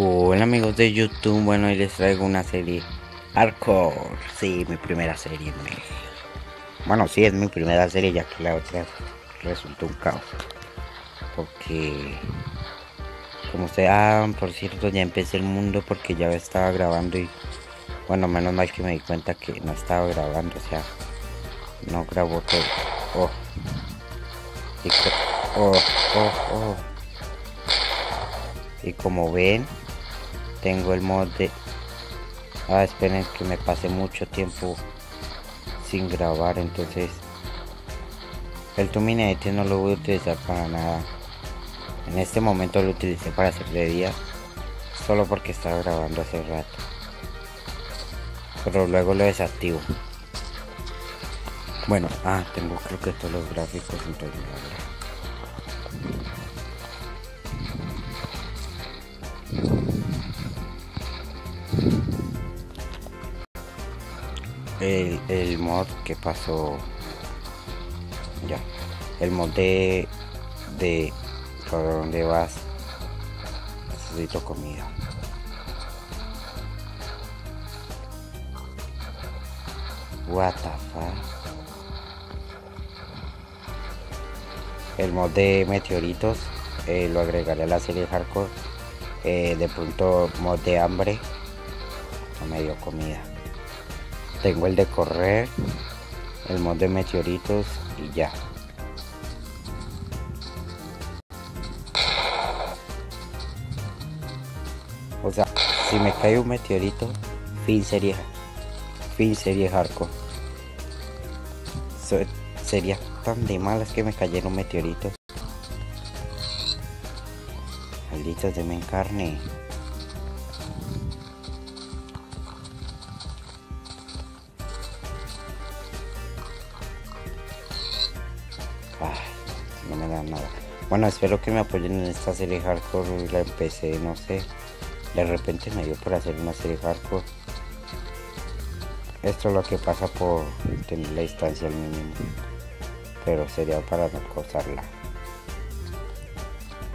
Hola amigos de YouTube, bueno, hoy les traigo una serie hardcore. Sí, mi primera serie. Bueno, sí, es mi primera serie, ya que la otra resultó un caos. Porque, como ustedes, por cierto, ya empecé el mundo porque ya estaba grabando y, bueno, menos mal que me di cuenta que no estaba grabando, o sea, no grabó todo. Oh, y, oh, oh, oh. Y como ven, tengo el mod de... esperen que me pasé mucho tiempo sin grabar, entonces el Tuminete no lo voy a utilizar para nada. En este momento lo utilicé para hacer de día, solo porque estaba grabando hace rato, pero luego lo desactivo. Bueno, tengo creo que todos los gráficos, entonces el mod que pasó ya, el mod de ¿para dónde vas? Necesito comida. What the fuck. El mod de meteoritos lo agregaré a la serie hardcore. De pronto mod de hambre, no me dio comida. Tengo el de correr, el mod de meteoritos y ya. O sea, si me cae un meteorito, fin serie hardcore. Sería tan de malas que me cayera un meteorito. Malditos, denme carne. No me dan nada. Bueno, espero que me apoyen en esta serie hardcore. La empecé, no sé, de repente me dio por hacer una serie hardcore. Esto es lo que pasa por tener la distancia al mínimo, pero sería para no causarla.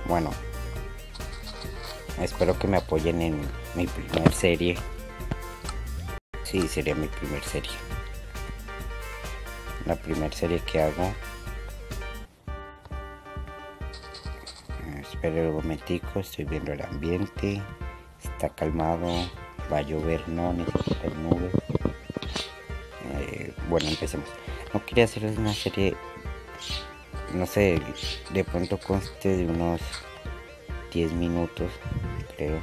Bueno, espero que me apoyen en mi primer serie. Sí, sería mi primer serie. La primer serie que hago. Espero un momentico, estoy viendo el ambiente. Está calmado, va a llover, no necesita nubes. Bueno, empecemos. No quería hacer una serie, no sé, de pronto conste de unos 10 minutos, creo.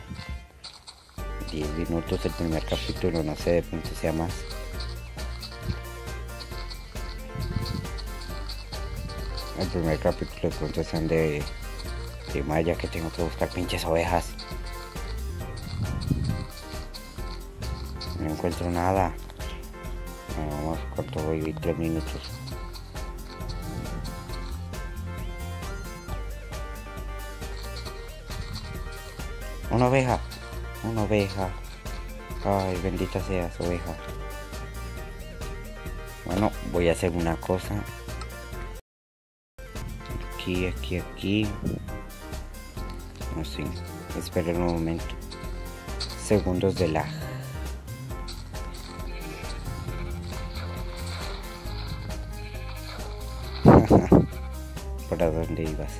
10 minutos el primer capítulo, no sé, de pronto sea más. El primer capítulo de pronto sean de Maya, que tengo que buscar pinches ovejas. No encuentro nada. Vamos, ¿cuánto voy? 3 minutos. Una oveja. Ay, bendita seas, oveja. Bueno, voy a hacer una cosa. Aquí. No sé, esperen un momento. Segundos de lag. ¿Para dónde ibas?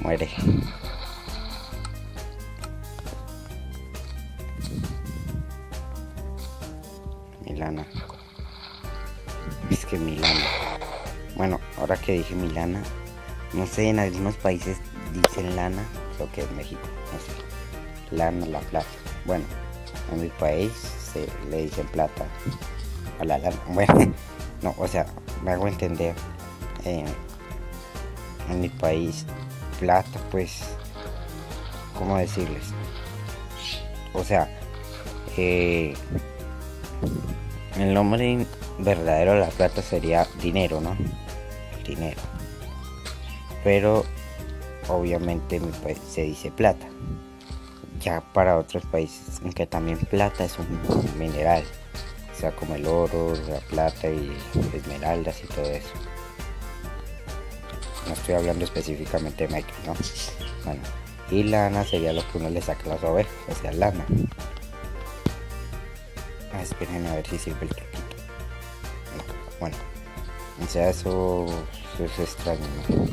Muere. Milana. Es que Milana. Bueno, ahora que dije Milana, no sé, en algunos países dicen lana, creo que es México, no sé. Lana, la plata. Bueno, en mi país se le dicen plata a la lana. Bueno, no, o sea, me hago entender. En mi país, plata, pues, ¿cómo decirles? O sea, el nombre verdadero de la plata sería dinero, ¿no? Dinero. Pero obviamente en mi país se dice plata. Ya para otros países, aunque también plata es un mineral, o sea, como el oro, la plata y esmeraldas y todo eso. No estoy hablando específicamente de Minecraft, ¿no? Bueno, Y lana sería lo que uno le saca a las ovejas, o sea, lana. Esperen a ver si sirve el truquito. No, bueno, o sea, eso es extraño, ¿no?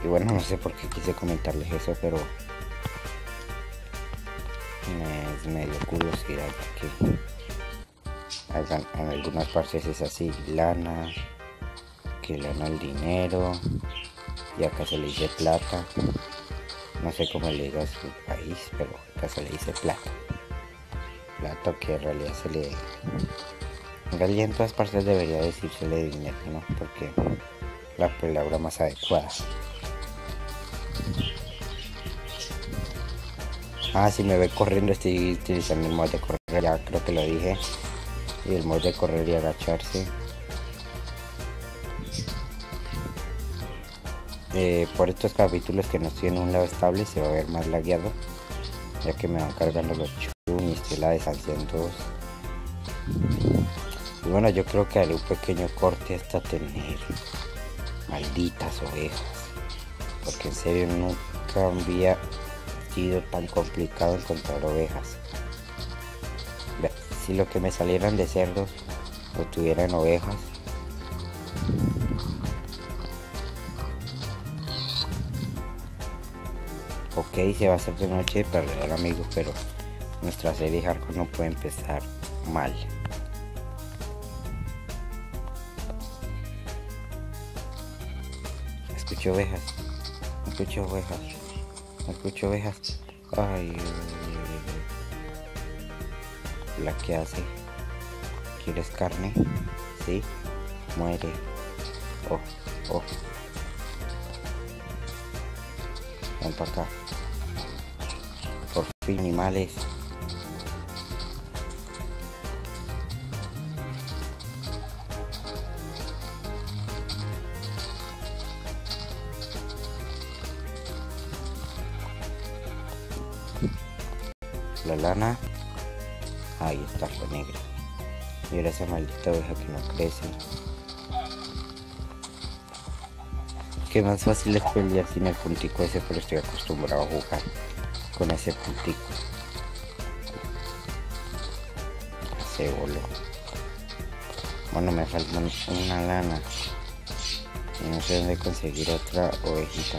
Y bueno, no sé por qué quise comentarles eso, pero es medio curiosidad que en algunas partes es así, lana, que lana el dinero, y acá se le dice plata. No sé cómo le diga a su país, pero acá se le dice plata. Plata que en realidad en realidad en todas partes debería decírsele dinero, ¿no? Porque la palabra más adecuada. Si me ve corriendo estoy utilizando el mod de correr, ya creo que lo dije. Y el mod de correr y agacharse. Por estos capítulos que no estoy en un lado estable se va a ver más lagueado, ya que me van cargando los chun y estoy la deshaciendo. Y bueno, yo creo que haré un pequeño corte hasta tener malditas ovejas, porque en serio nunca había sido tan complicado encontrar ovejas. Si lo que me salieran de cerdos o tuvieran ovejas, ok, se va a hacer de noche, perdón amigos, pero nuestra serie hardcore no puede empezar mal. Escucho ovejas, escucho ovejas, escucho ovejas. Ay, la que hace. ¿Quieres carne? Sí, muere. Oh. Ven para acá. Por fin, animales. La lana. Ahí está la negra. Mira esa maldita oveja que no crece. Que más fácil es pelear sin el puntico ese, pero estoy acostumbrado a jugar con ese puntico. Se voló. Bueno, me falta una lana y no sé dónde conseguir otra ovejita.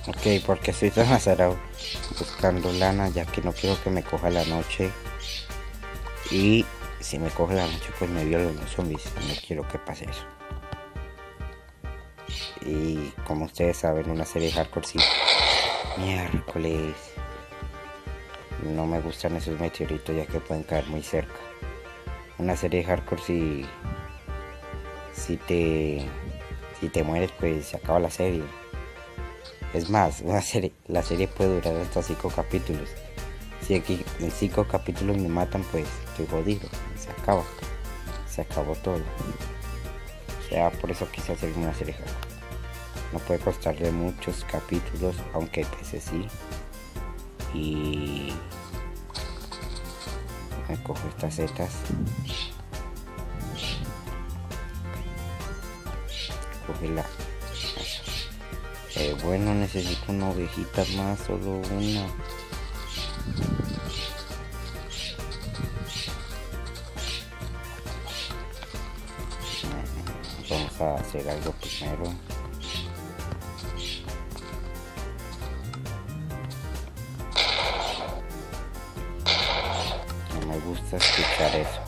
Ok, porque estoy tan azarado buscando lana, ya que no quiero que me coja la noche. Y si me coge la noche, pues me violan los zombies. No quiero que pase eso. Y como ustedes saben, una serie hardcore sí. Miércoles. No me gustan esos meteoritos, ya que pueden caer muy cerca. Una serie hardcore si te mueres, pues se acaba la serie. Es más, la serie puede durar hasta 5 capítulos. Si aquí en 5 capítulos me matan, pues estoy jodido. Se acabó todo. O sea, por eso quise hacer una serie hardcore. No puede costarle muchos capítulos, aunque hay veces sí. Y me cojo estas setas. Cógela. Bueno, necesito una ovejita más, solo una. Vamos a hacer algo primero. No me gusta escuchar eso,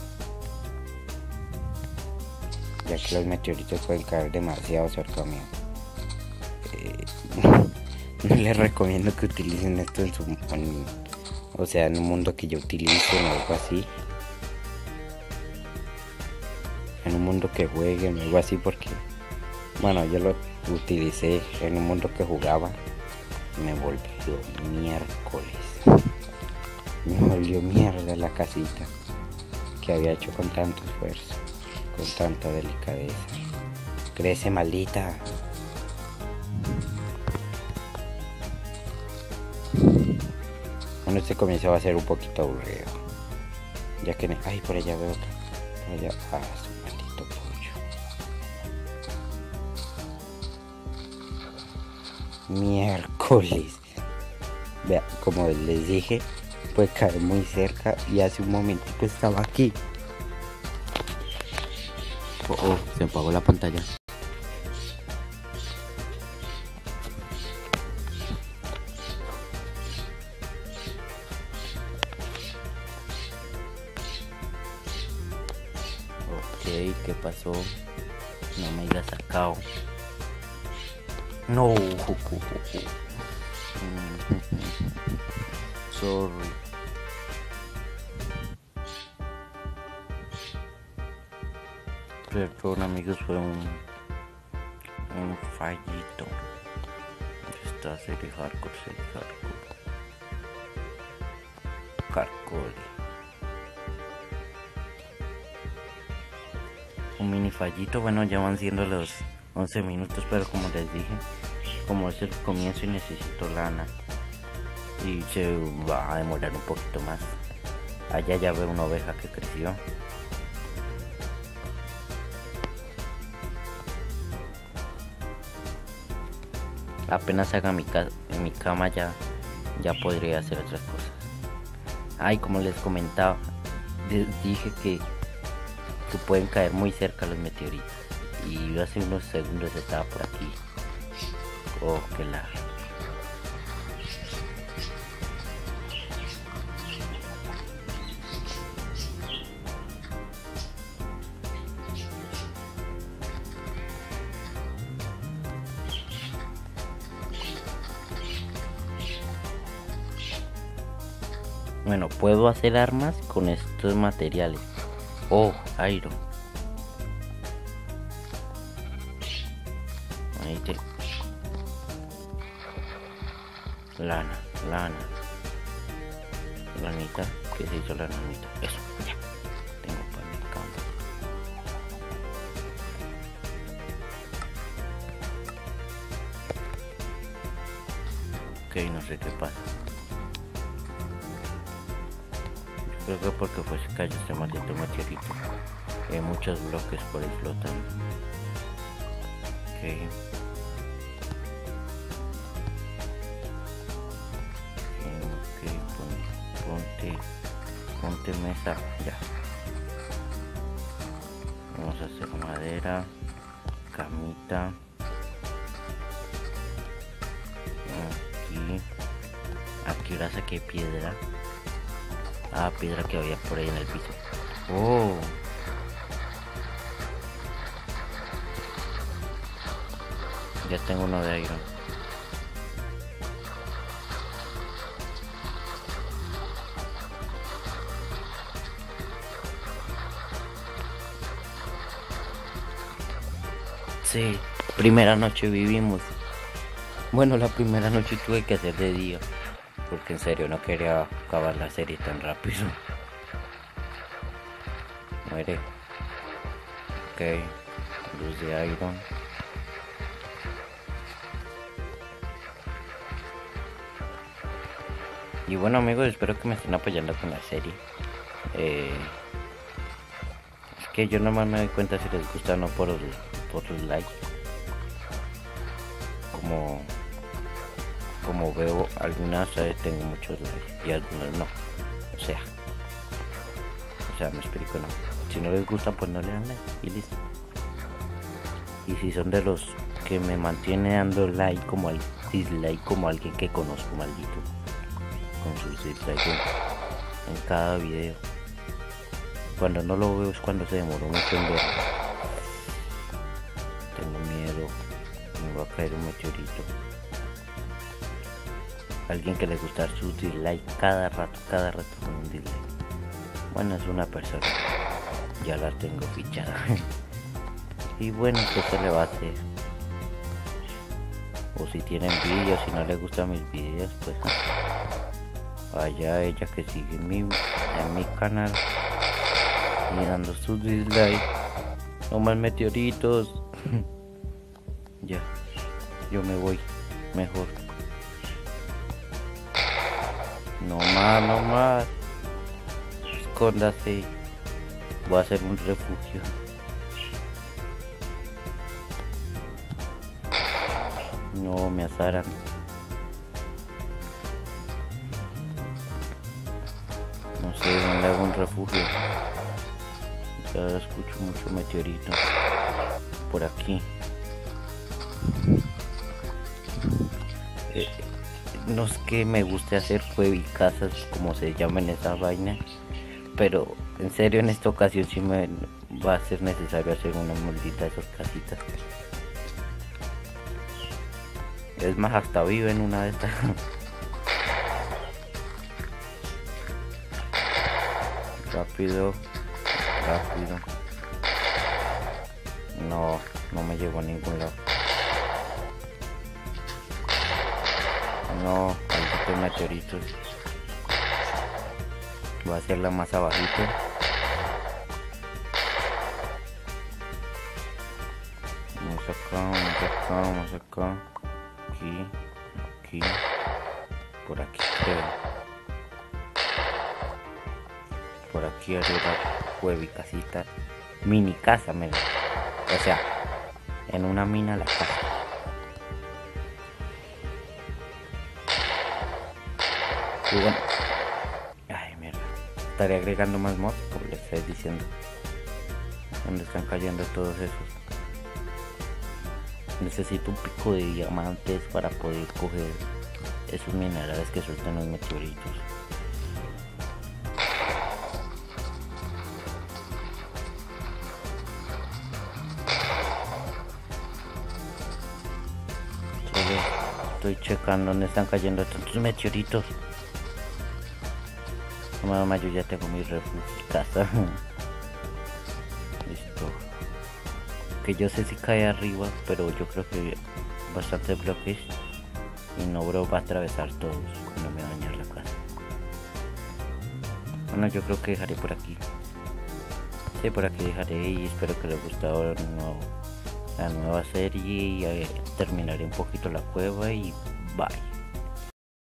ya que los meteoritos pueden caer demasiado cerca mío. No les recomiendo que utilicen esto en un mundo que yo utilice o algo así. En un mundo que jueguen o algo así, porque bueno, yo lo utilicé en un mundo que jugaba y me volvió miércoles. Me volvió mierda la casita que había hecho con tanto esfuerzo, con tanta delicadeza. Crece, maldita. Bueno, este comienzo va a ser un poquito aburrido. Ya que... Ay, por allá veo otra. Por allá... Ah, es un maldito pollo. Miércoles. Vea, como les dije, puede caer muy cerca y hace un momentico estaba aquí. Oh, se apagó la pantalla. Ok, ¿qué pasó? No me haya sacado. No. Sorry. Perdón, amigos, fue un fallito. Esta serie hardcore. Un mini fallito. Bueno, ya van siendo los 11 minutos, pero como les dije, como es el comienzo y necesito lana y se va a demorar un poquito más. Allá ya veo una oveja que creció. Apenas haga en mi cama ya podría hacer otras cosas. Ay, como les comentaba, les dije que pueden caer muy cerca los meteoritos. Y hace unos segundos estaba por aquí. Oh, qué largo. Bueno, puedo hacer armas con estos materiales. Oh, iron. Ahí te... Lana. Lanita. ¿Qué se hizo la lanita? Eso, ya. Tengo para mi cama. Ok, no sé qué pasa. Creo que porque fue se cayó este maldito meteorito. Hay muchos bloques por ahí flotando. Ok. Ponte mesa. Ya. Vamos a hacer madera. Camita. Aquí ahora saqué piedra. Ah, piedra que había por ahí en el piso. Oh. Ya tengo uno de iron. Sí, primera noche vivimos. Bueno, la primera noche tuve que hacer de día. Porque en serio no quería acabar la serie tan rápido. Muere. Ok. Luz de iron. Y bueno, amigos, espero que me estén apoyando con la serie. Es que yo nomás me doy cuenta si les gusta o no por los likes. Como veo, algunas tengo muchos likes y algunas no. O sea, me explico, no. Si no les gusta, pues no le dan like y listo. Y si son de los que me mantienen dando like como al dislike, como alguien que conozco, maldito, con sus dislikes en cada video. Cuando no lo veo es cuando se demoró mucho en verlo. Tengo miedo, me va a caer un meteorito. Alguien que le gusta su dislike cada rato con un dislike. Bueno, es una persona, ya la tengo fichada. Y bueno, ¿qué se le va a hacer? O si tiene envidia, si no le gustan mis videos, pues allá ella que sigue en mi canal y dando sus dislikes. No más meteoritos. Ya, yo me voy mejor. No más. Escóndase. Voy a hacer un refugio. No, me asaran. No sé dónde hago un refugio. Ya escucho mucho meteorito. Por aquí. No es que me guste hacer casas como se llaman esa vaina, pero en serio en esta ocasión sí me va a ser necesario hacer una maldita de esas casitas. Es más, hasta vivo en una de estas. Rápido, rápido. No, no me llevo a ningún lado. No, malditos meteoritos. Voy a hacerla más abajito. Vamos acá, vamos acá, vamos acá. Aquí, aquí. Por aquí creo. Por aquí haré la cuevicasita. Mini casa, o sea, en una mina la casa. Y bueno, ay mierda, estaré agregando más mods como les estoy diciendo. Donde están cayendo todos esos. Necesito un pico de diamantes para poder coger esos minerales que sueltan los meteoritos. Solo estoy checando dónde están cayendo tantos meteoritos. Mamá, yo ya tengo mi refugio casa. Listo. Que yo sé si cae arriba, pero yo creo que bastantes bloques. Y no, bro, va a atravesar todos. No me va a dañar la casa. Bueno, yo creo que dejaré por aquí. Sí, por aquí dejaré y espero que les guste la nueva serie. Y terminaré un poquito la cueva y bye.